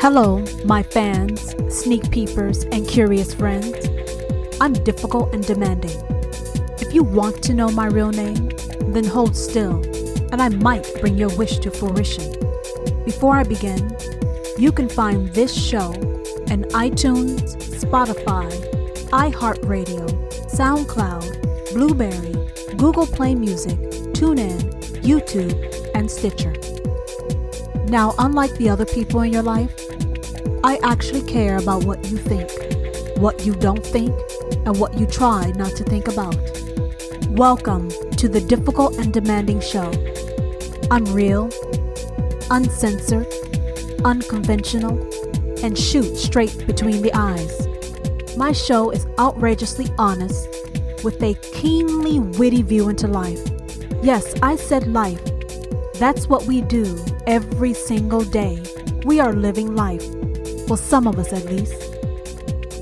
Hello, my fans, sneak peepers, and curious friends. I'm difficult and demanding. If you want to know my real name, then hold still, and I might bring your wish to fruition. Before I begin, you can find this show in iTunes, Spotify, iHeartRadio, SoundCloud, Blueberry, Google Play Music, TuneIn, YouTube, and Stitcher. Now, unlike the other people in your life, I actually care about what you think, what you don't think, and what you try not to think about. Welcome to the Difficult and Demanding Show. I'm real, uncensored, unconventional, and shoot straight between the eyes. My show is outrageously honest with a keenly witty view into life. Yes, I said life. That's what we do every single day. We are living life. Well, some of us at least.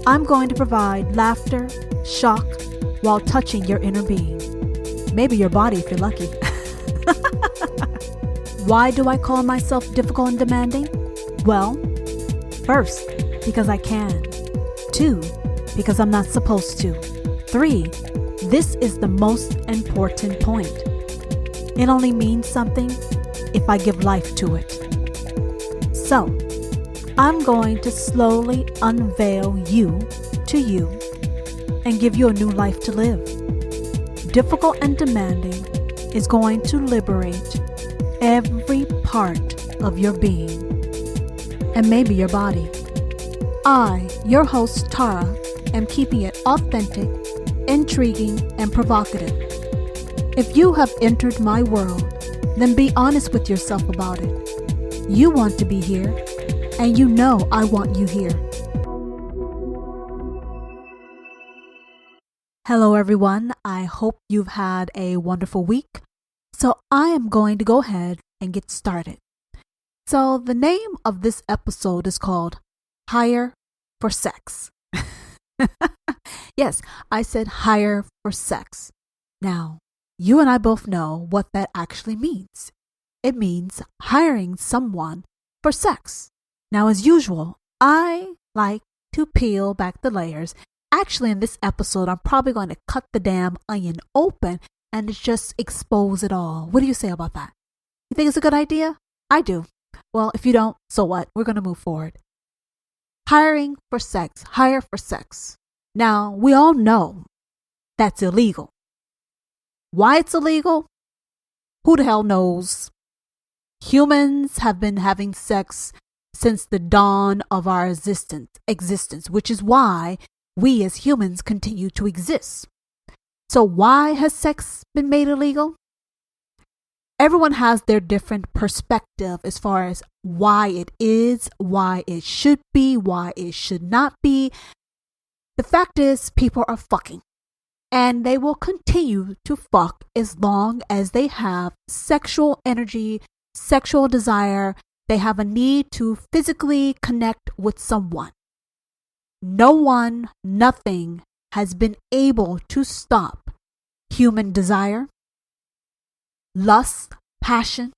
I'm going to provide laughter, shock, while touching your inner being. Maybe your body if you're lucky. Why do I call myself difficult and demanding? Well, first, because I can. 2, because I'm not supposed to. 3, this is the most important point. It only means something if I give life to it. So, I'm going to slowly unveil you to you and give you a new life to live. Difficult and demanding is going to liberate every part of your being and maybe your body. I, your host Tara, am keeping it authentic, intriguing, and provocative. If you have entered my world, then be honest with yourself about it. You want to be here, and you know I want you here. Hello everyone, I hope you've had a wonderful week. So I am going to go ahead and get started. So the name of this episode is called Hire for Sex. Yes, I said hire for sex. Now, you and I both know what that actually means. It means hiring someone for sex. Now, as usual, I like to peel back the layers. Actually, in this episode, I'm probably going to cut the damn onion open and just expose it all. What do you say about that? You think it's a good idea? I do. Well, if you don't, so what? We're going to move forward. Hiring for sex. Hire for sex. Now, we all know that's illegal. Why it's illegal? Who the hell knows? Humans have been having sex since the dawn of our existence, which is why we as humans continue to exist. So why has sex been made illegal? Everyone has their different perspective as far as why it is, why it should be, why it should not be. The fact is, people are fucking. And they will continue to fuck as long as they have sexual energy, sexual desire. They have a need to physically connect with someone. No one, nothing has been able to stop human desire, lust, passion.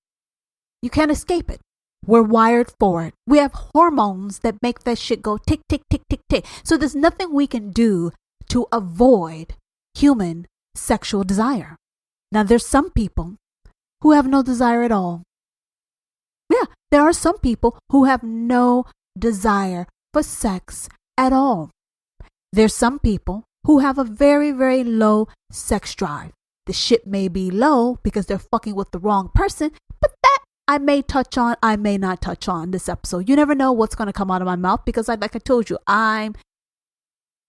You can't escape it. We're wired for it. We have hormones that make that shit go tick, tick, tick, tick, tick. So there's nothing we can do to avoid human sexual desire. Now, there's some people who have no desire at all. Yeah, there are some people who have no desire for sex at all. There's some people who have a very, very low sex drive. The shit may be low because they're fucking with the wrong person, but that I may touch on, I may not touch on this episode. You never know what's going to come out of my mouth because like I told you,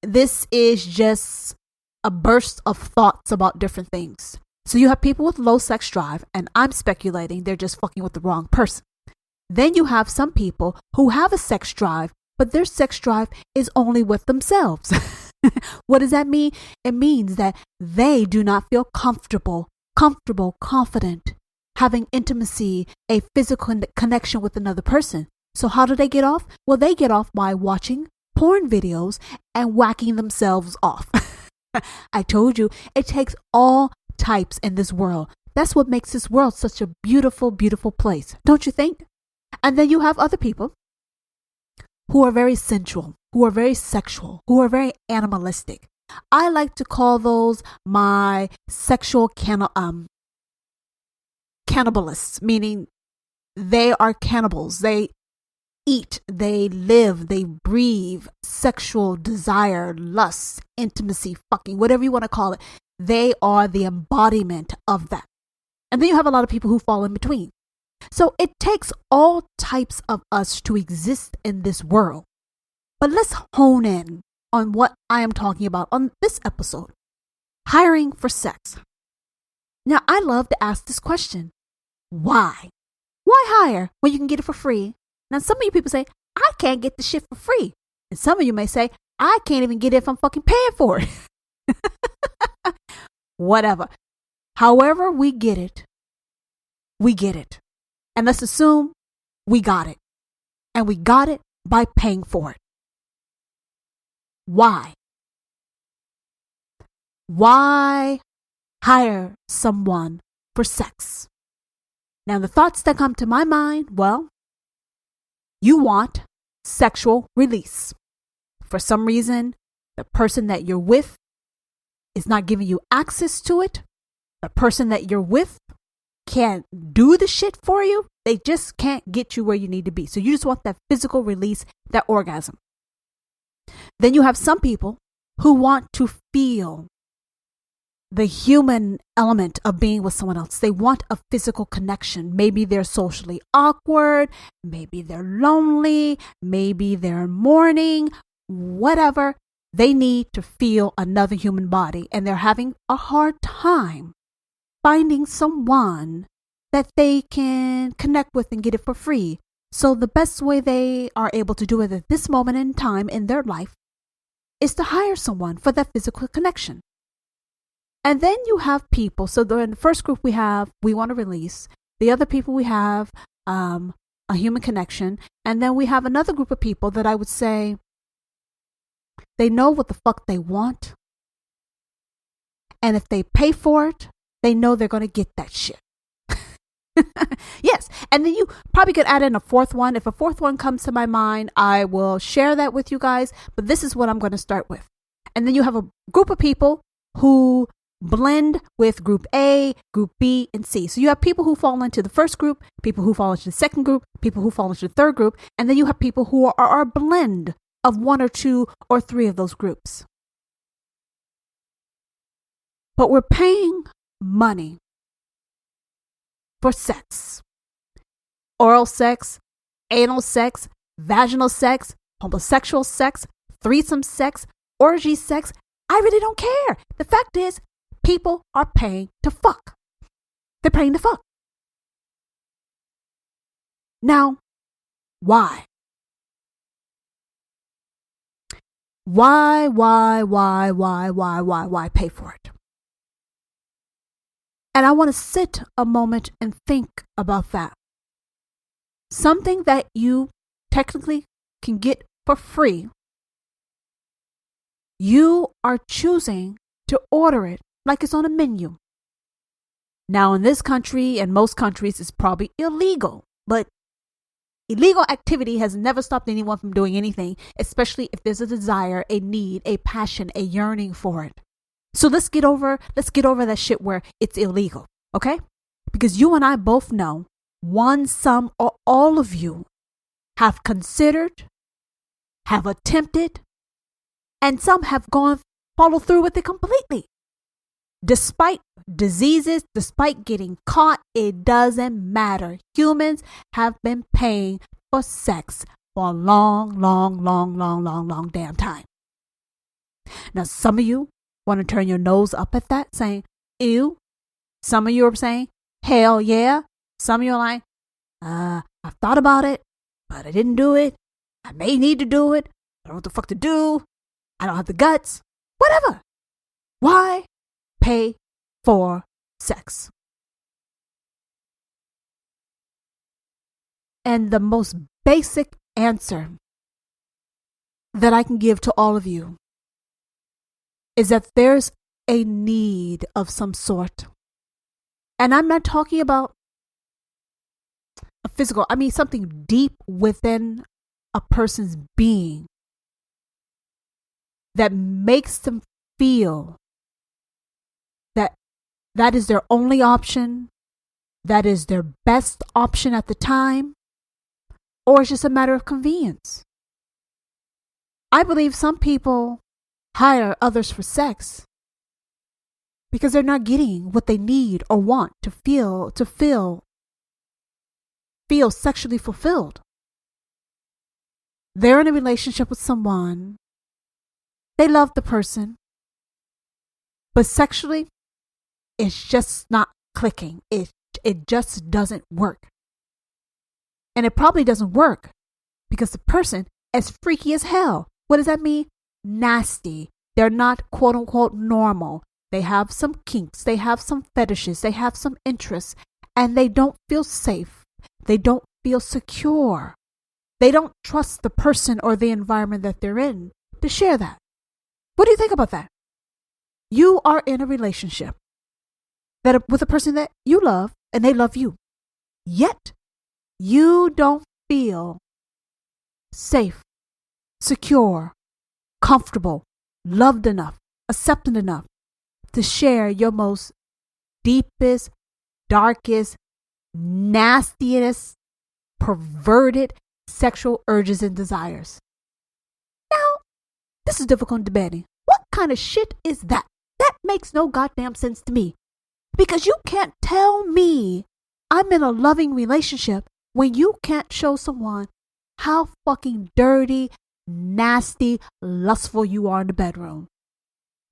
this is just a burst of thoughts about different things. So you have people with low sex drive, and I'm speculating they're just fucking with the wrong person. Then you have some people who have a sex drive, but their sex drive is only with themselves. What does that mean? It means that they do not feel comfortable, confident, having intimacy, a physical connection with another person. So how do they get off? Well, they get off by watching porn videos and whacking themselves off. I told you, it takes all types in this world. That's what makes this world such a beautiful, beautiful place. Don't you think? And then you have other people who are very sensual, who are very sexual, who are very animalistic. I like to call those my sexual cannibalists, meaning they are cannibals. They eat, they live, they breathe sexual desire, lust, intimacy, fucking, whatever you want to call it. They are the embodiment of that. And then you have a lot of people who fall in between. So it takes all types of us to exist in this world. But let's hone in on what I am talking about on this episode. Hiring for sex. Now, I love to ask this question. Why? Why hire when you can get it for free? Now, some of you people say, I can't get the shit for free. And some of you may say, I can't even get it if I'm fucking paying for it. Whatever. However we get it, we get it. And let's assume we got it. And we got it by paying for it. Why? Why hire someone for sex? Now, the thoughts that come to my mind, well, you want sexual release. For some reason, the person that you're with is not giving you access to it. The person that you're with can't do the shit for you. They just can't get you where you need to be. So you just want that physical release, that orgasm. Then you have some people who want to feel the human element of being with someone else. They want a physical connection. Maybe they're socially awkward. Maybe they're lonely. Maybe they're mourning. Whatever. They need to feel another human body. And they're having a hard time finding someone that they can connect with and get it for free. So the best way they are able to do it at this moment in time in their life is to hire someone for that physical connection. And then you have people. So in the first group we want to release. The other people we have a human connection. And then we have another group of people that I would say they know what the fuck they want. And if they pay for it, they know they're going to get that shit. Yes. And then you probably could add in a fourth one. If a fourth one comes to my mind, I will share that with you guys. But this is what I'm going to start with. And then you have a group of people who blend with group A, group B, and C. So you have people who fall into the first group, people who fall into the second group, people who fall into the third group, and then you have people who are a blend of one or two or three of those groups. But we're paying money for sex. Oral sex, anal sex, vaginal sex, homosexual sex, threesome sex, orgy sex. I really don't care. The fact is, people are paying to fuck. They're paying to fuck. Now, why? Why pay for it? And I want to sit a moment and think about that. Something that you technically can get for free, you are choosing to order it like it's on a menu. Now, in this country and most countries, it's probably illegal, but illegal activity has never stopped anyone from doing anything, especially if there's a desire, a need, a passion, a yearning for it. So let's get over that shit where it's illegal, okay? Because you and I both know one, some, or all of you have considered, have attempted, and some have followed through with it completely. Despite diseases, despite getting caught, it doesn't matter. Humans have been paying for sex for a long damn time. Now, some of you want to turn your nose up at that, saying, ew. Some of you are saying, hell yeah. Some of you are like, I've thought about it, but I didn't do it. I may need to do it. I don't know what the fuck to do. I don't have the guts. Whatever. Why pay for sex? And the most basic answer that I can give to all of you is that there's a need of some sort. And I'm not talking about a physical, I mean something deep within a person's being that makes them feel that that is their only option, that is their best option at the time, or it's just a matter of convenience. I believe some people hire others for sex because they're not getting what they need or want to feel sexually fulfilled. They're in a relationship with someone. They love the person, but sexually, it's just not clicking. It just doesn't work. And it probably doesn't work because the person is freaky as hell. What does that mean? Nasty. They're not quote unquote normal. They have some kinks. They have some fetishes. They have some interests. And they don't feel safe. They don't feel secure. They don't trust the person or the environment that they're in to share that. What do you think about that? You are in a relationship with a person that you love and they love you. Yet, you don't feel safe, secure, comfortable, loved enough, accepted enough to share your most deepest, darkest, nastiest, perverted sexual urges and desires. Now, this is difficult and demanding. What kind of shit is that? That makes no goddamn sense to me. Because you can't tell me I'm in a loving relationship when you can't show someone how fucking dirty, nasty, lustful you are in the bedroom.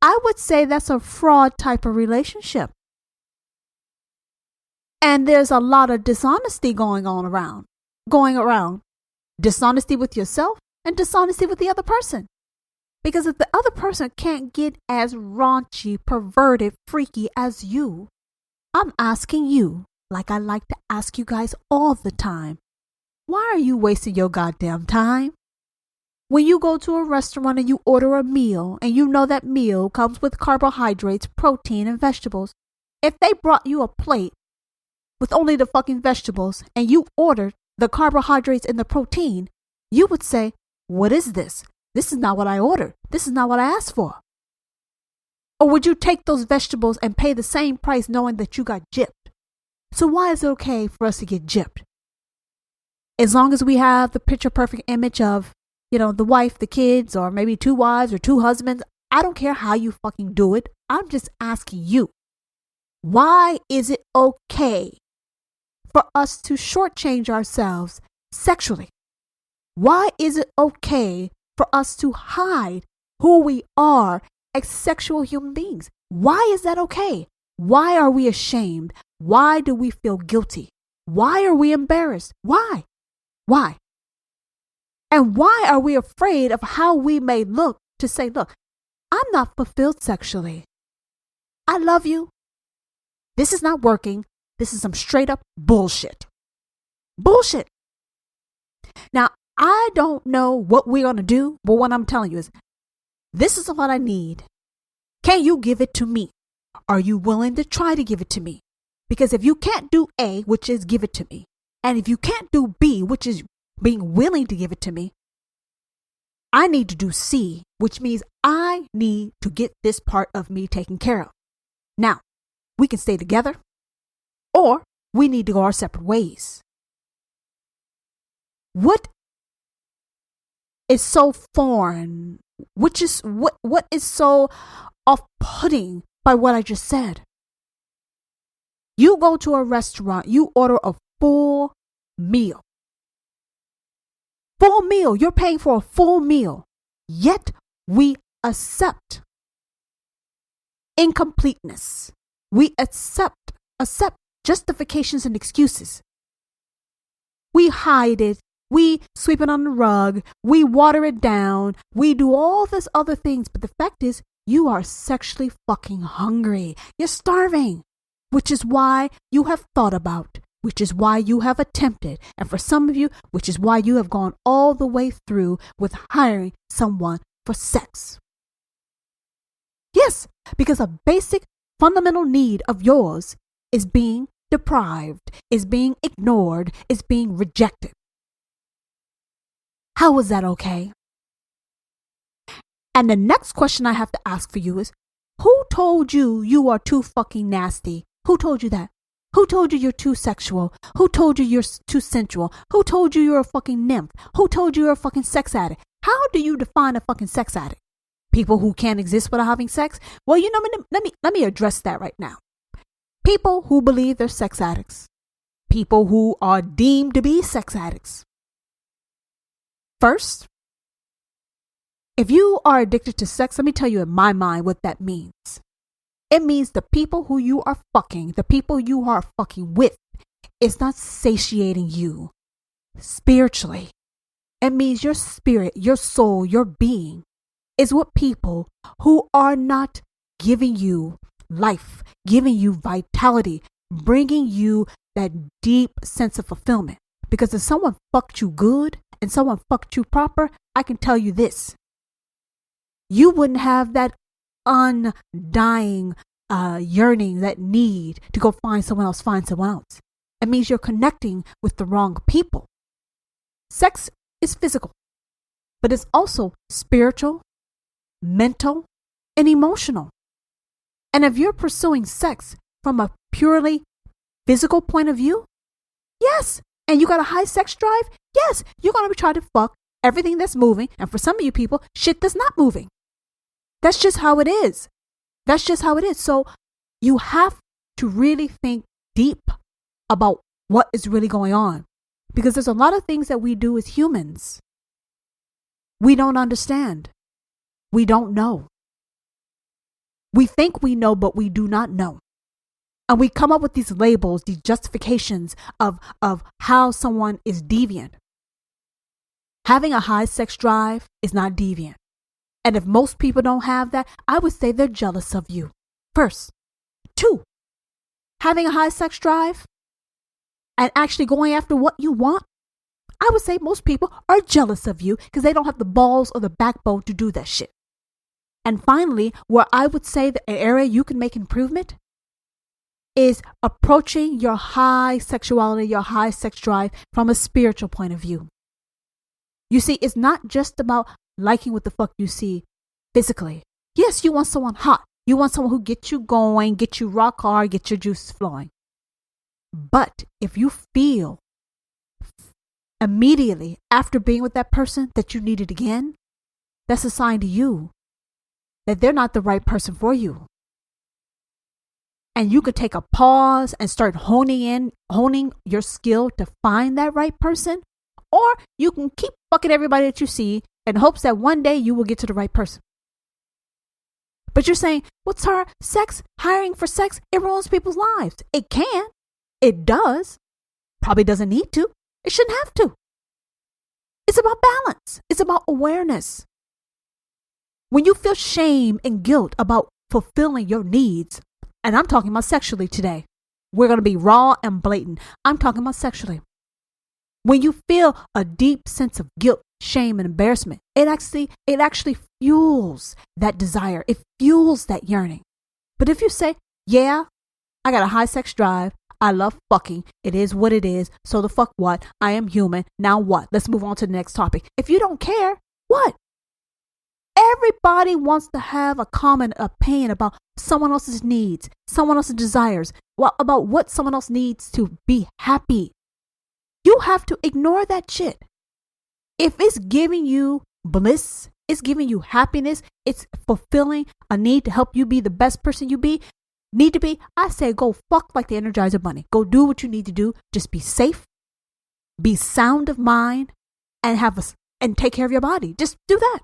I would say that's a fraud type of relationship. And there's a lot of dishonesty going around. Dishonesty with yourself and dishonesty with the other person. Because if the other person can't get as raunchy, perverted, freaky as you, I'm asking you, like I like to ask you guys all the time, why are you wasting your goddamn time? When you go to a restaurant and you order a meal and you know that meal comes with carbohydrates, protein, and vegetables, if they brought you a plate with only the fucking vegetables and you ordered the carbohydrates and the protein, you would say, what is this? This is not what I ordered. This is not what I asked for. Or would you take those vegetables and pay the same price knowing that you got gypped? So why is it okay for us to get gypped? As long as we have the picture perfect image of, the wife, the kids, or maybe 2 wives or 2 husbands, I don't care how you fucking do it. I'm just asking you, why is it okay for us to shortchange ourselves sexually? Why is it okay for us to hide who we are as sexual human beings? Why is that okay? Why are we ashamed? Why do we feel guilty? Why are we embarrassed? Why? Why? And why are we afraid of how we may look to say, look, I'm not fulfilled sexually. I love you. This is not working. This is some straight up bullshit. Bullshit. Now, I don't know what we're going to do, but what I'm telling you is, this is what I need. Can you give it to me? Are you willing to try to give it to me? Because if you can't do A, which is give it to me, and if you can't do B, which is being willing to give it to me, I need to do C, which means I need to get this part of me taken care of. Now, we can stay together, or we need to go our separate ways. What is so foreign, which is what is so off-putting by what I just said? You go to a restaurant, you order a full meal. Full meal, you're paying for a full meal. Yet we accept incompleteness. We accept justifications and excuses. We hide it. We sweep it on the rug. We water it down. We do all this other things. But the fact is, you are sexually fucking hungry. You're starving, which is why you have thought about, which is why you have attempted. And for some of you, which is why you have gone all the way through with hiring someone for sex. Yes, because a basic fundamental need of yours is being deprived, is being ignored, is being rejected. How is that okay? And the next question I have to ask for you is, who told you you are too fucking nasty? Who told you that? Who told you you're too sexual? Who told you you're too sensual? Who told you you're a fucking nymph? Who told you you're a fucking sex addict? How do you define a fucking sex addict? People who can't exist without having sex? Well, you know, let me address that right now. People who believe they're sex addicts. People who are deemed to be sex addicts. First, if you are addicted to sex, let me tell you in my mind what that means. It means the people who you are fucking, the people you are fucking with, is not satiating you spiritually. It means your spirit, your soul, your being is with people who are not giving you life, giving you vitality, bringing you that deep sense of fulfillment. Because if someone fucked you good and someone fucked you proper, I can tell you this. You wouldn't have that undying yearning, that need to go find someone else. It means you're connecting with the wrong people. Sex is physical, but it's also spiritual, mental, and emotional. And if you're pursuing sex from a purely physical point of view, yes, and you got a high sex drive, yes, you're going to be trying to fuck everything that's moving. And for some of you people, shit that's not moving. That's just how it is. That's just how it is. So you have to really think deep about what is really going on. Because there's a lot of things that we do as humans we don't understand. We don't know. We think we know, but we do not know. And we come up with these labels, these justifications of how someone is deviant. Having a high sex drive is not deviant. And if most people don't have that, I would say they're jealous of you. First. 2, having a high sex drive and actually going after what you want, I would say most people are jealous of you because they don't have the balls or the backbone to do that shit. And finally, where I would say the area you can make improvement is approaching your high sexuality, your high sex drive from a spiritual point of view. You see, it's not just about liking what the fuck you see physically. Yes, you want someone hot. You want someone who gets you going, get you rock hard, get your juices flowing. But if you feel immediately after being with that person that you need it again, that's a sign to you that they're not the right person for you. And you could take a pause and start honing your skill to find that right person. Or you can keep fucking everybody that you see in hopes that one day you will get to the right person. But you're saying, well, Tara, sex, hiring for sex, it ruins people's lives. It can. It does. Probably doesn't need to. It shouldn't have to. It's about balance. It's about awareness. When you feel shame and guilt about fulfilling your needs, and I'm talking about sexually today. We're going to be raw and blatant. I'm talking about sexually. When you feel a deep sense of guilt, shame, and embarrassment, it actually fuels that desire. It fuels that yearning. But if you say, yeah, I got a high sex drive. I love fucking. It is what it is. So the fuck what? I am human. Now what? Let's move on to the next topic. If you don't care, what? Everybody wants to have a common opinion about someone else's needs, someone else's desires, about what someone else needs to be happy. You have to ignore that shit. If it's giving you bliss, it's giving you happiness, it's fulfilling a need to help you be the best person you need to be, I say go fuck like the Energizer Bunny. Go do what you need to do. Just be safe, be sound of mind, and take care of your body. Just do that.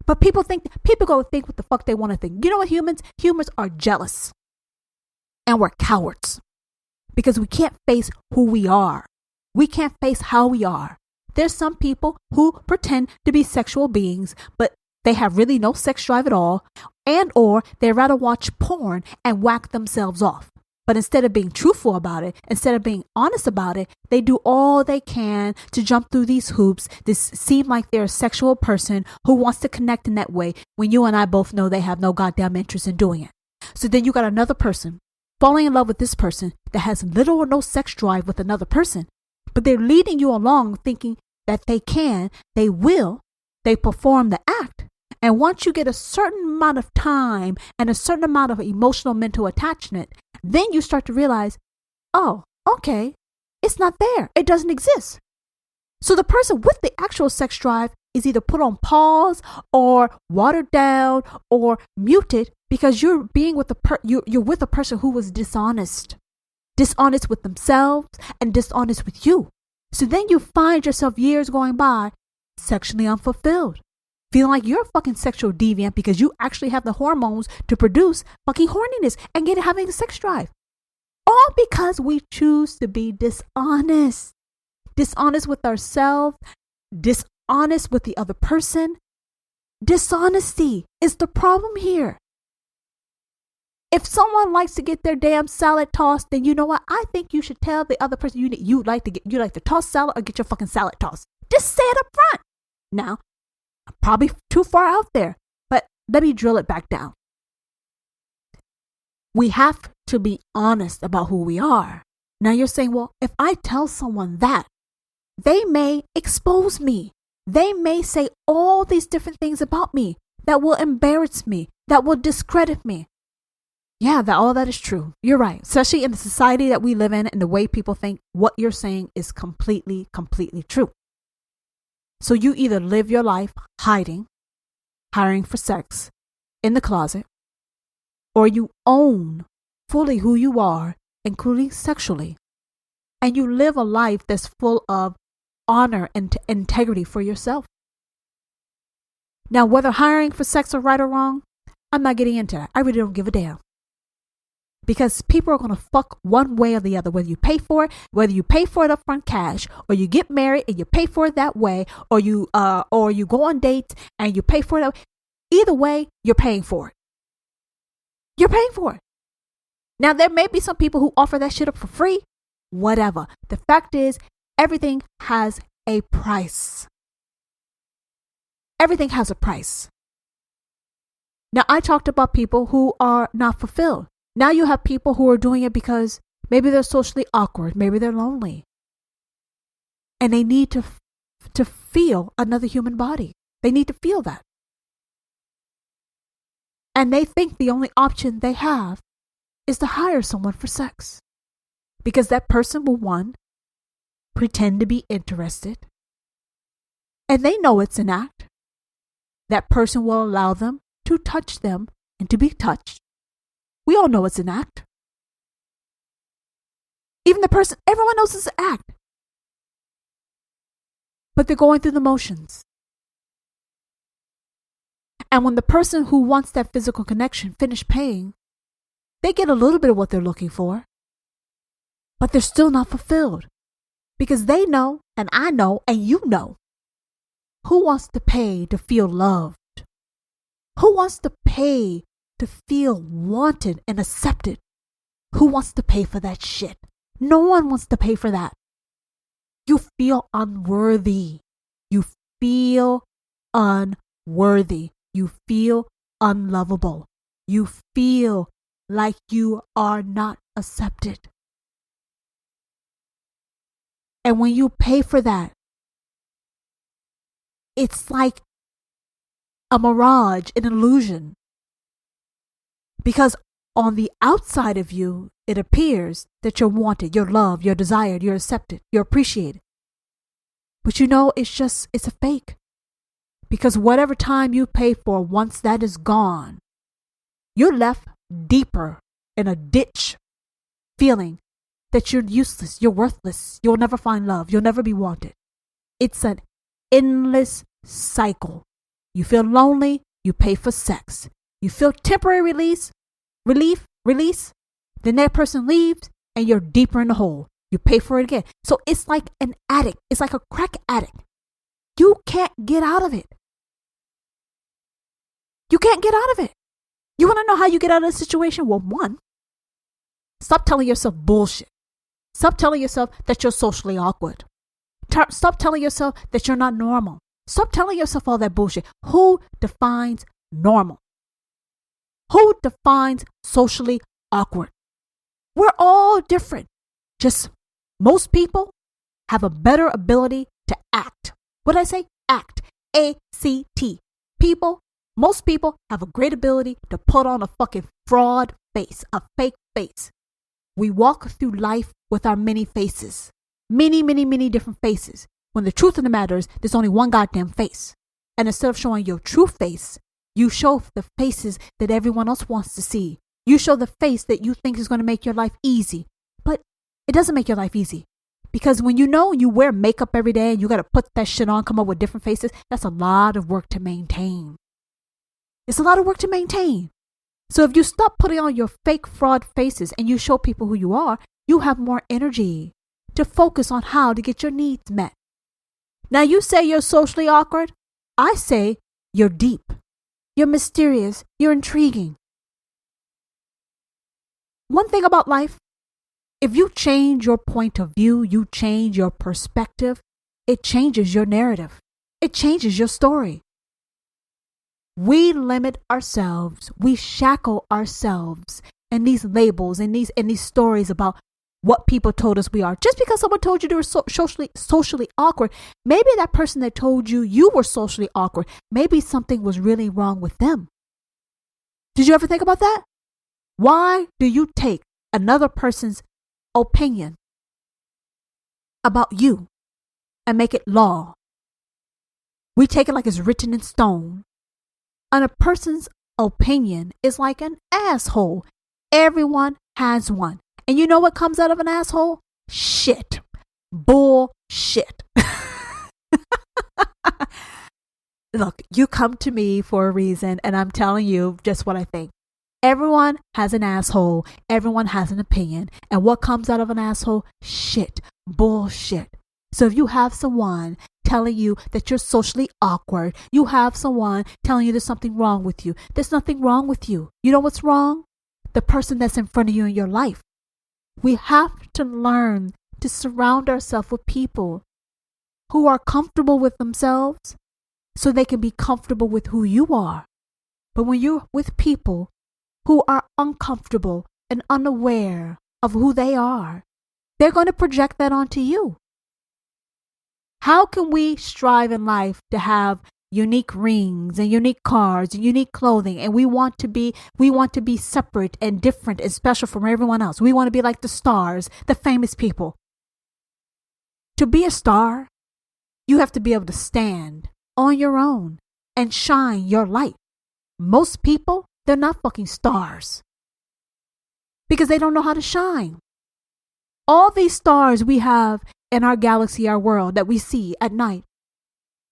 But people go think what the fuck they want to think. You know what humans are jealous. And we're cowards. Because we can't face who we are. We can't face how we are. There's some people who pretend to be sexual beings, but they have really no sex drive at all, and or they rather watch porn and whack themselves off. But instead of being truthful about it, instead of being honest about it, they do all they can to jump through these hoops. This seem like they're a sexual person who wants to connect in that way when you and I both know they have no goddamn interest in doing it. So then you got another person falling in love with this person that has little or no sex drive with another person, but they're leading you along thinking that they can, they will, they perform the act. And once you get a certain amount of time and a certain amount of emotional mental attachment, then you start to realize, oh, okay, it's not there. It doesn't exist. So the person with the actual sex drive is either put on pause or watered down or muted because you're being with you're with a person who was dishonest with themselves and dishonest with you. So then you find yourself years going by sexually unfulfilled, feeling like you're a fucking sexual deviant because you actually have the hormones to produce fucking horniness and having a sex drive. All because we choose to be dishonest with ourselves, dishonest with the other person. Dishonesty is the problem here. If someone likes to get their damn salad tossed, then you know what? I think you should tell the other person you like to toss salad or get your fucking salad tossed. Just say it up front. Now, I'm probably too far out there, but let me drill it back down. We have to be honest about who we are. Now you're saying, well, if I tell someone that, they may expose me. They may say all these different things about me that will embarrass me, that will discredit me. Yeah, all that is true. You're right. Especially in the society that we live in and the way people think, what you're saying is completely, completely true. So you either live your life hiding, hiring for sex in the closet, or you own fully who you are, including sexually, and you live a life that's full of honor and integrity for yourself. Now, whether hiring for sex are right or wrong, I'm not getting into that. I really don't give a damn. Because people are going to fuck one way or the other, whether you pay for it upfront cash, or you get married and you pay for it that way, or you go on dates and you pay for it. Either way, you're paying for it. You're paying for it. Now, there may be some people who offer that shit up for free. Whatever. The fact is, everything has a price. Everything has a price. Now, I talked about people who are not fulfilled. Now you have people who are doing it because maybe they're socially awkward, maybe they're lonely, and they need to feel another human body. They need to feel that. And they think the only option they have is to hire someone for sex. Because that person will, one, pretend to be interested, and they know it's an act. That person will allow them to touch them and to be touched. We all know it's an act. Even the person, everyone knows it's an act. But they're going through the motions. And when the person who wants that physical connection finish paying, they get a little bit of what they're looking for. But they're still not fulfilled. Because they know, and I know, and you know, who wants to pay to feel loved? Who wants to pay to feel wanted and accepted? Who wants to pay for that shit? No one wants to pay for that. You feel unworthy. You feel unworthy. You feel unlovable. You feel like you are not accepted. And when you pay for that, it's like a mirage, an illusion. Because on the outside of you, it appears that you're wanted, you're loved, you're desired, you're accepted, you're appreciated. But you know, it's a fake. Because whatever time you pay for, once that is gone, you're left deeper in a ditch, feeling that you're useless, you're worthless, you'll never find love, you'll never be wanted. It's an endless cycle. You feel lonely, you pay for sex. You feel temporary release, then that person leaves and you're deeper in the hole. You pay for it again. So it's like an addict. It's like a crack addict. You can't get out of it. You can't get out of it. You want to know how you get out of the situation? Well, one, stop telling yourself bullshit. Stop telling yourself that you're socially awkward. Stop telling yourself that you're not normal. Stop telling yourself all that bullshit. Who defines normal? Who defines socially awkward? We're all different. Just most people have a better ability to act. What did I say? Act. A-C-T. Most people have a great ability to put on a fucking fraud face, a fake face. We walk through life with our many faces. Many, many, many different faces. When the truth of the matter is, there's only one goddamn face. And instead of showing your true face, you show the faces that everyone else wants to see. You show the face that you think is going to make your life easy. But it doesn't make your life easy. Because when you know you wear makeup every day and you got to put that shit on, come up with different faces, that's a lot of work to maintain. It's a lot of work to maintain. So if you stop putting on your fake fraud faces and you show people who you are, you have more energy to focus on how to get your needs met. Now you say you're socially awkward. I say you're deep. You're mysterious. You're intriguing. One thing about life, if you change your point of view, you change your perspective, it changes your narrative. It changes your story. We limit ourselves. We shackle ourselves in these labels and these stories about what people told us we are. Just because someone told you they were socially awkward, maybe that person that told you you were socially awkward, maybe something was really wrong with them. Did you ever think about that? Why do you take another person's opinion about you and make it law? We take it like it's written in stone. And a person's opinion is like an asshole. Everyone has one. And you know what comes out of an asshole? Shit. Bullshit. Look, you come to me for a reason, and I'm telling you just what I think. Everyone has an asshole. Everyone has an opinion. And what comes out of an asshole? Shit. Bullshit. So if you have someone telling you that you're socially awkward, you have someone telling you there's something wrong with you, there's nothing wrong with you. You know what's wrong? The person that's in front of you in your life. We have to learn to surround ourselves with people who are comfortable with themselves so they can be comfortable with who you are. But when you're with people who are uncomfortable and unaware of who they are, they're going to project that onto you. How can we strive in life to have unique rings and unique cars and unique clothing, and we want to be separate and different and special from everyone else? We want to be like the stars, the famous people. To be a star, you have to be able to stand on your own and shine your light. Most people, they're not fucking stars because they don't know how to shine. All these stars we have in our galaxy, our world that we see at night.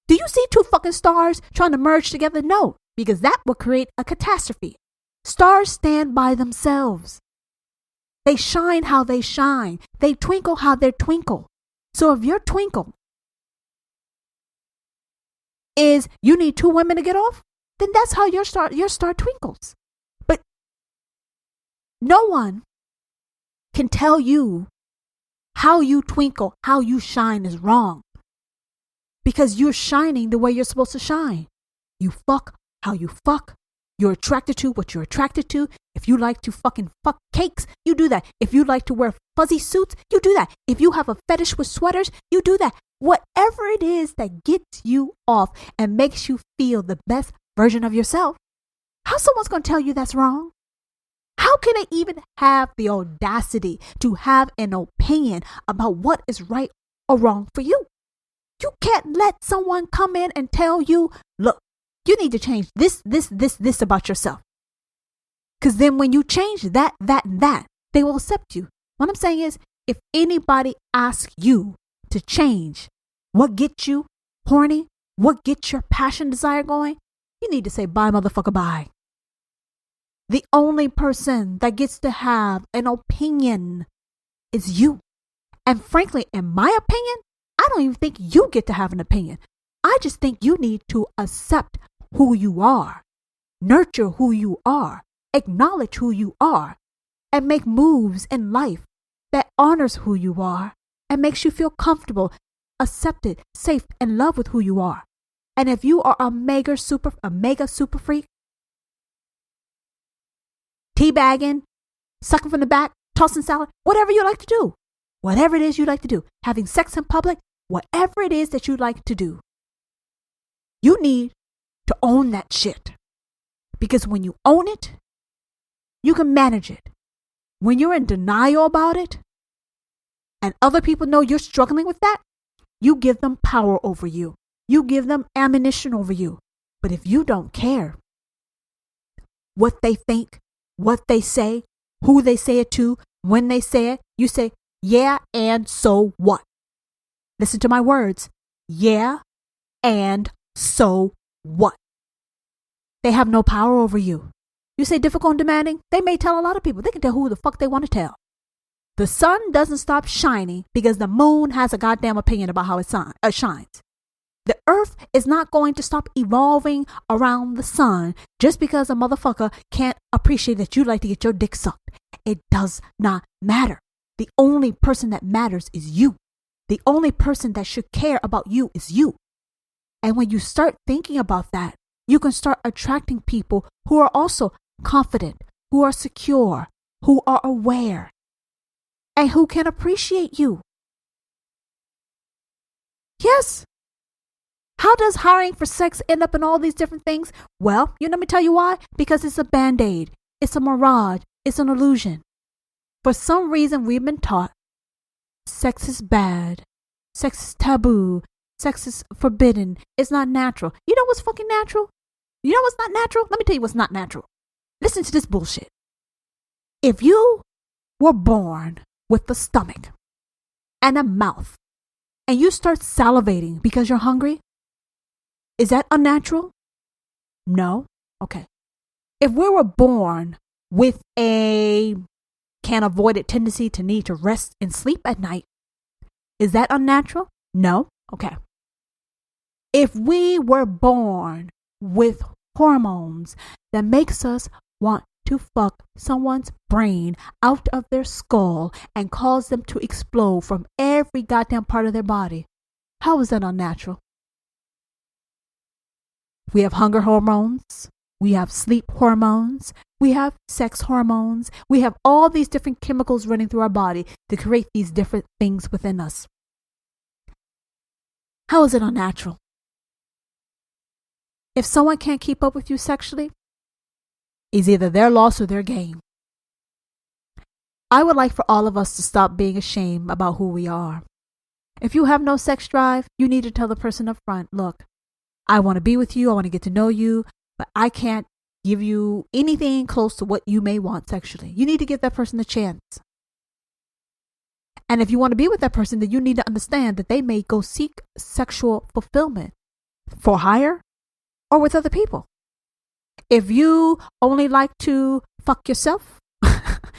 Do you see two fucking stars trying to merge together? No, because that will create a catastrophe. Stars stand by themselves. They shine how they shine. They twinkle how they twinkle. So if your twinkle is you need two women to get off, then that's how your star twinkles. But no one can tell you how you twinkle, how you shine is wrong. Because you're shining the way you're supposed to shine. You fuck how you fuck. You're attracted to what you're attracted to. If you like to fucking fuck cakes, you do that. If you like to wear fuzzy suits, you do that. If you have a fetish with sweaters, you do that. Whatever it is that gets you off and makes you feel the best version of yourself, how someone's going to tell you that's wrong? How can they even have the audacity to have an opinion about what is right or wrong for you? You can't let someone come in and tell you, look, you need to change this about yourself. Because then when you change that, and that, they will accept you. What I'm saying is, if anybody asks you to change what gets you horny, what gets your passion, desire going, you need to say, bye, motherfucker, bye. The only person that gets to have an opinion is you. And frankly, in my opinion, I don't even think you get to have an opinion. I just think you need to accept who you are, nurture who you are, acknowledge who you are, and make moves in life that honors who you are and makes you feel comfortable, accepted, safe, and loved with who you are. And if you are a mega super freak, teabagging, sucking from the back, tossing salad, whatever you like to do, whatever it is you like to do, having sex in public, whatever it is that you like to do, You need to own that shit. Because when you own it, you can manage it. When you're in denial about it, and other people know you're struggling with that, you give them power over you. You give them ammunition over you. But if you don't care what they think, what they say, who they say it to, when they say it, you say, yeah, and so what? Listen to my words. Yeah, and so what? They have no power over you. You say difficult and demanding, they may tell a lot of people. They can tell who the fuck they want to tell. The sun doesn't stop shining because the moon has a goddamn opinion about how it shines. The earth is not going to stop evolving around the sun just because a motherfucker can't appreciate that you like to get your dick sucked. It does not matter. The only person that matters is you. The only person that should care about you is you. And when you start thinking about that, you can start attracting people who are also confident, who are secure, who are aware, and who can appreciate you. Yes. How does hiring for sex end up in all these different things? Well, let me tell you why. Because it's a band-aid. It's a mirage. It's an illusion. For some reason, we've been taught sex is bad. Sex is taboo. Sex is forbidden. It's not natural. You know what's fucking natural? You know what's not natural? Let me tell you what's not natural. Listen to this bullshit. If you were born with a stomach and a mouth and you start salivating because you're hungry, is that unnatural? No? Okay. If we were born with a can't avoid it tendency to need to rest and sleep at night, is that unnatural? No? Okay. If we were born with hormones that makes us want to fuck someone's brain out of their skull and cause them to explode from every goddamn part of their body, how is that unnatural? We have hunger hormones. We have sleep hormones. We have sex hormones. We have all these different chemicals running through our body to create these different things within us. How is it unnatural? If someone can't keep up with you sexually, it's either their loss or their gain. I would like for all of us to stop being ashamed about who we are. If you have no sex drive, you need to tell the person up front, look, I want to be with you. I want to get to know you, but I can't give you anything close to what you may want sexually. You need to give that person a chance. And if you want to be with that person, then you need to understand that they may go seek sexual fulfillment for hire or with other people. If you only like to fuck yourself,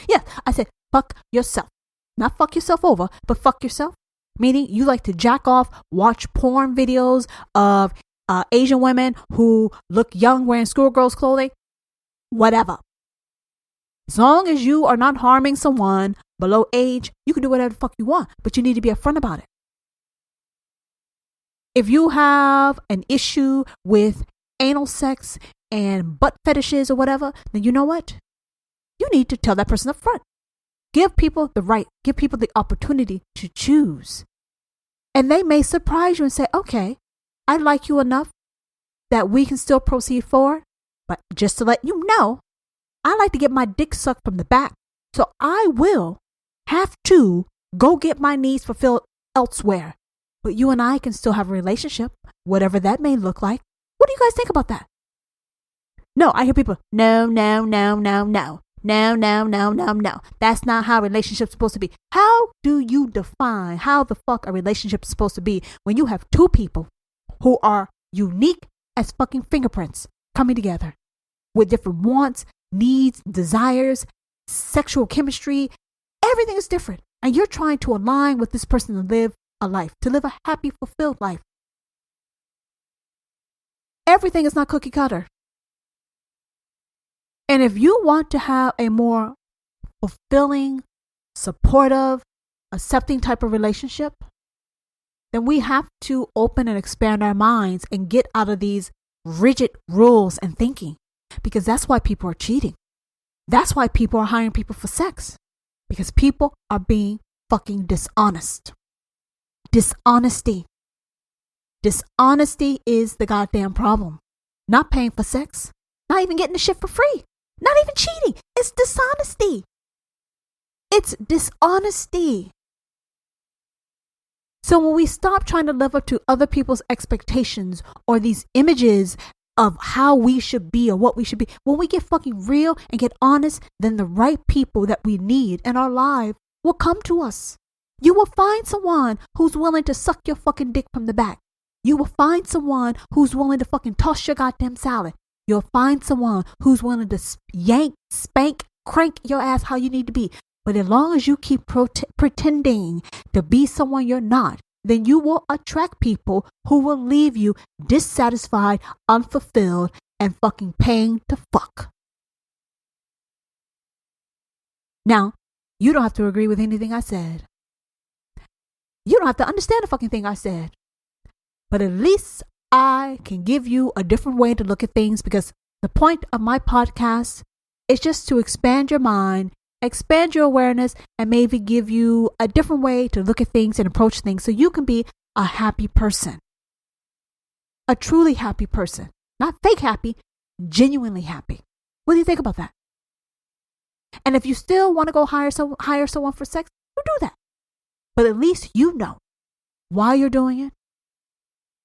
yeah, I said fuck yourself. Not fuck yourself over, but fuck yourself. Meaning you like to jack off, watch porn videos of Asian women who look young wearing schoolgirls clothing, whatever. As long as you are not harming someone below age, you can do whatever the fuck you want, but you need to be upfront about it. If you have an issue with anal sex and butt fetishes or whatever, then you know what? You need to tell that person up front. Give people the right, give people the opportunity to choose. And they may surprise you and say, okay, I like you enough that we can still proceed forward. But just to let you know, I like to get my dick sucked from the back. So I will have to go get my needs fulfilled elsewhere. But you and I can still have a relationship, whatever that may look like. What do you guys think about that? No, I hear people, no. That's not how a relationship's supposed to be. How do you define how the fuck a relationship is supposed to be when you have two people who are unique as fucking fingerprints coming together with different wants, needs, desires, sexual chemistry? Everything is different. And you're trying to align with this person to live a life, to live a happy, fulfilled life. Everything is not cookie cutter. And if you want to have a more fulfilling, supportive, accepting type of relationship, then we have to open and expand our minds and get out of these rigid rules and thinking. Because that's why people are cheating. That's why people are hiring people for sex. Because people are being fucking dishonest. Dishonesty. Dishonesty is the goddamn problem. Not paying for sex. Not even getting the shit for free. Not even cheating. It's dishonesty. It's dishonesty. So when we stop trying to live up to other people's expectations or these images of how we should be or what we should be, when we get fucking real and get honest, then the right people that we need in our life will come to us. You will find someone who's willing to suck your fucking dick from the back. You will find someone who's willing to fucking toss your goddamn salad. You'll find someone who's willing to yank, spank, crank your ass how you need to be. But as long as you keep pretending to be someone you're not, then you will attract people who will leave you dissatisfied, unfulfilled, and fucking paying to fuck. Now, you don't have to agree with anything I said. You don't have to understand the fucking thing I said. But at least I can give you a different way to look at things, because the point of my podcast is just to expand your mind, expand your awareness, and maybe give you a different way to look at things and approach things so you can be a happy person. A truly happy person. Not fake happy, genuinely happy. What do you think about that? And if you still want to go hire someone for sex, you do that. But at least you know why you're doing it.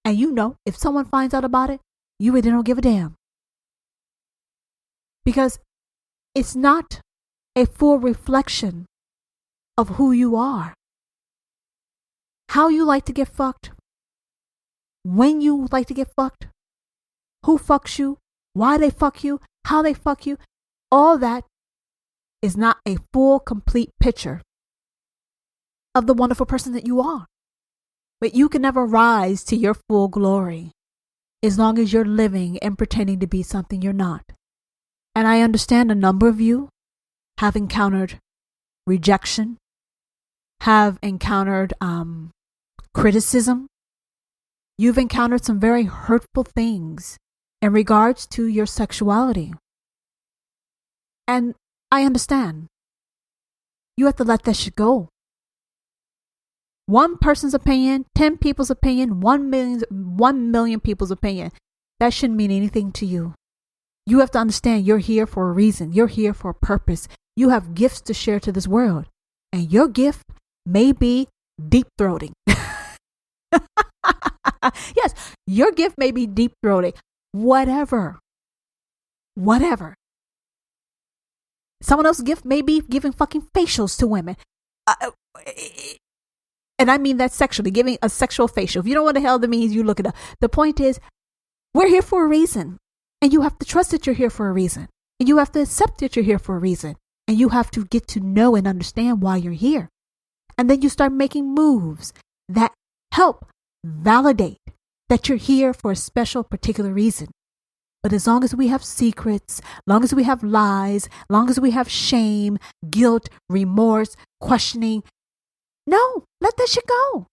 And you know, if someone finds out about it, you really don't give a damn. Because it's not a full reflection of who you are. How you like to get fucked. When you like to get fucked. Who fucks you. Why they fuck you. How they fuck you. All that is not a full, complete picture of the wonderful person that you are. But you can never rise to your full glory as long as you're living and pretending to be something you're not. And I understand a number of you have encountered rejection, have encountered criticism. You've encountered some very hurtful things in regards to your sexuality. And I understand. You have to let that shit go. One person's opinion, 10 people's opinion, 1 million people's opinion. That shouldn't mean anything to you. You have to understand you're here for a reason. You're here for a purpose. You have gifts to share to this world. And your gift may be deep throating. Yes, your gift may be deep throating. Whatever. Someone else's gift may be giving fucking facials to women. And I mean that sexually, giving a sexual facial. If you don't know what the hell that means, you look it up. The point is, we're here for a reason. And you have to trust that you're here for a reason. And you have to accept that you're here for a reason. And you have to get to know and understand why you're here. And then you start making moves that help validate that you're here for a special, particular reason. But as long as we have secrets, long as we have lies, long as we have shame, guilt, remorse, questioning, no, let that shit go.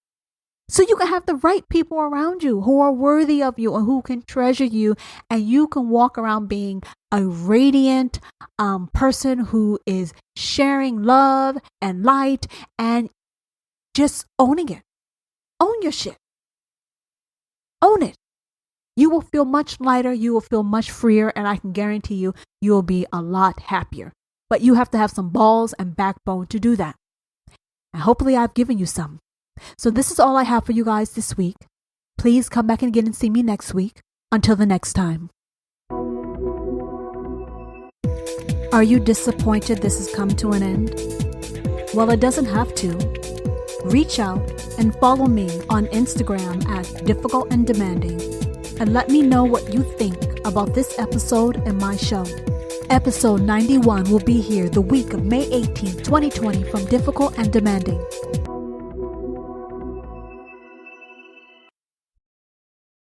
So you can have the right people around you who are worthy of you and who can treasure you. And you can walk around being a radiant person who is sharing love and light and just owning it. Own your shit. Own it. You will feel much lighter. You will feel much freer. And I can guarantee you, you will be a lot happier. But you have to have some balls and backbone to do that. And hopefully I've given you some. So this is all I have for you guys this week. Please come back again and see me next week. Until the next time. Are you disappointed this has come to an end? Well, it doesn't have to. Reach out and follow me on Instagram at Difficult and Demanding. And let me know what you think about this episode and my show. Episode 91 will be here the week of May 18, 2020 from Difficult and Demanding.